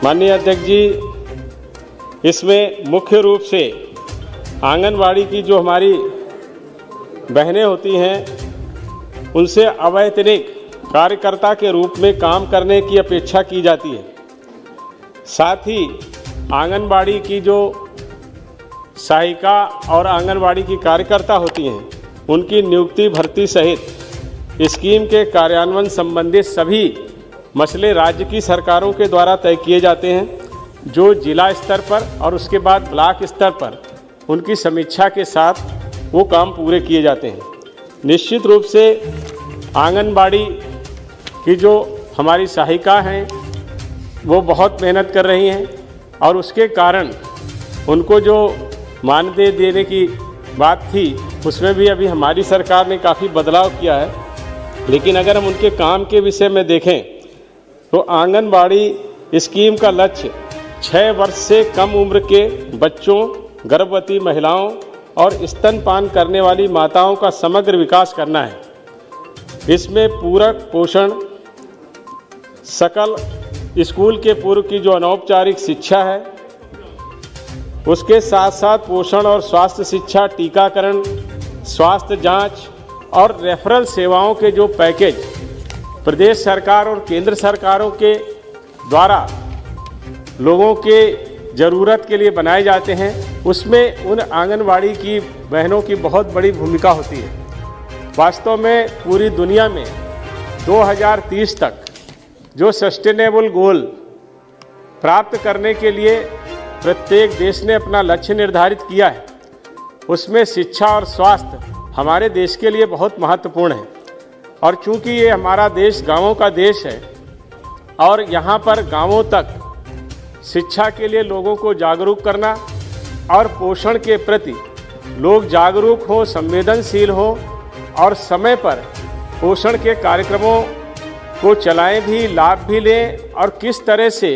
माननीय अध्यक्ष जी, इसमें मुख्य रूप से आंगनवाड़ी की जो हमारी बहनें होती हैं उनसे अवैतनिक कार्यकर्ता के रूप में काम करने की अपेक्षा की जाती है। साथ ही आंगनवाड़ी की जो सहायिका और आंगनवाड़ी की कार्यकर्ता होती हैं उनकी नियुक्ति भर्ती सहित स्कीम के कार्यान्वयन संबंधित सभी मसले राज्य की सरकारों के द्वारा तय किए जाते हैं, जो जिला स्तर पर और उसके बाद ब्लॉक स्तर पर उनकी समीक्षा के साथ वो काम पूरे किए जाते हैं। निश्चित रूप से आंगनबाड़ी की जो हमारी सहायिका हैं वो बहुत मेहनत कर रही हैं और उसके कारण उनको जो मानदेय देने की बात थी उसमें भी अभी हमारी सरकार ने काफ़ी बदलाव किया है। लेकिन अगर हम उनके काम के विषय में देखें तो आंगनबाड़ी स्कीम का लक्ष्य 6 वर्ष से कम उम्र के बच्चों, गर्भवती महिलाओं और स्तनपान करने वाली माताओं का समग्र विकास करना है। इसमें पूरक पोषण, सकल स्कूल के पूर्व की जो अनौपचारिक शिक्षा है उसके साथ साथ पोषण और स्वास्थ्य शिक्षा, टीकाकरण, स्वास्थ्य जांच और रेफरल सेवाओं के जो पैकेज प्रदेश सरकार और केंद्र सरकारों के द्वारा लोगों के ज़रूरत के लिए बनाए जाते हैं, उसमें उन आंगनवाड़ी की बहनों की बहुत बड़ी भूमिका होती है। वास्तव में पूरी दुनिया में 2030 तक जो सस्टेनेबल गोल प्राप्त करने के लिए प्रत्येक देश ने अपना लक्ष्य निर्धारित किया है, उसमें शिक्षा और स्वास्थ्य हमारे देश के लिए बहुत महत्वपूर्ण है। और चूंकि ये हमारा देश गांवों का देश है और यहाँ पर गांवों तक शिक्षा के लिए लोगों को जागरूक करना और पोषण के प्रति लोग जागरूक हों, संवेदनशील हों और समय पर पोषण के कार्यक्रमों को चलाएं भी, लाभ भी लें और किस तरह से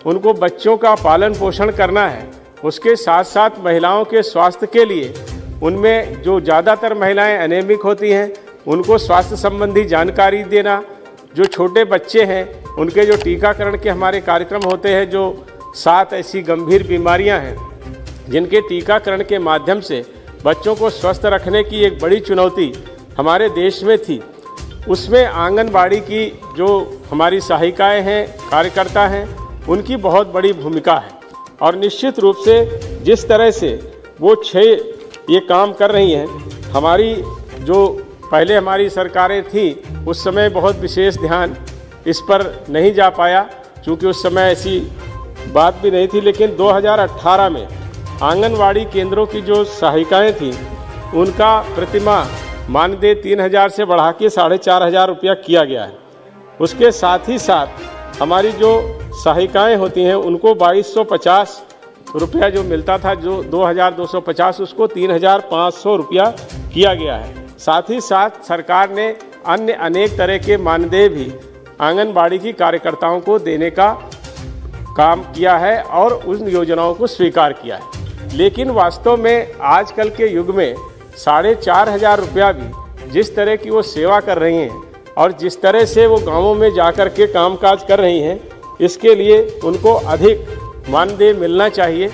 उनको बच्चों का पालन पोषण करना है। उसके साथ साथ महिलाओं के स्वास्थ्य के लिए उनमें जो ज़्यादातर महिलाएं एनेमिक होती हैं उनको स्वास्थ्य संबंधी जानकारी देना, जो छोटे बच्चे हैं उनके जो टीकाकरण के हमारे कार्यक्रम होते हैं, जो 7 ऐसी गंभीर बीमारियां हैं जिनके टीकाकरण के माध्यम से बच्चों को स्वस्थ रखने की एक बड़ी चुनौती हमारे देश में थी, उसमें आंगनबाड़ी की जो हमारी सहायिकाएं हैं, कार्यकर्ता हैं, उनकी बहुत बड़ी भूमिका है। और निश्चित रूप से जिस तरह से वो 6 ये काम कर रही हैं, हमारी जो पहले हमारी सरकारें थी उस समय बहुत विशेष ध्यान इस पर नहीं जा पाया, क्योंकि उस समय ऐसी बात भी नहीं थी। लेकिन 2018 में आंगनवाड़ी केंद्रों की जो सहायिकाएँ थीं उनका प्रतिमाह मानदेय 3000 से बढ़ा के 4500 रुपया किया गया है। उसके साथ ही साथ हमारी जो सहायिकाएँ होती हैं उनको 2250 रुपया जो मिलता था, जो 2250 उसको 3500 रुपया किया गया है। साथ ही साथ सरकार ने अन्य अनेक तरह के मानदेय भी आंगनबाड़ी की कार्यकर्ताओं को देने का काम किया है और उन योजनाओं को स्वीकार किया है। लेकिन वास्तव में आजकल के युग में 4500 रुपया भी जिस तरह की वो सेवा कर रही हैं और जिस तरह से वो गांवों में जाकर के कामकाज कर रही हैं, इसके लिए उनको अधिक मानदेय मिलना चाहिए।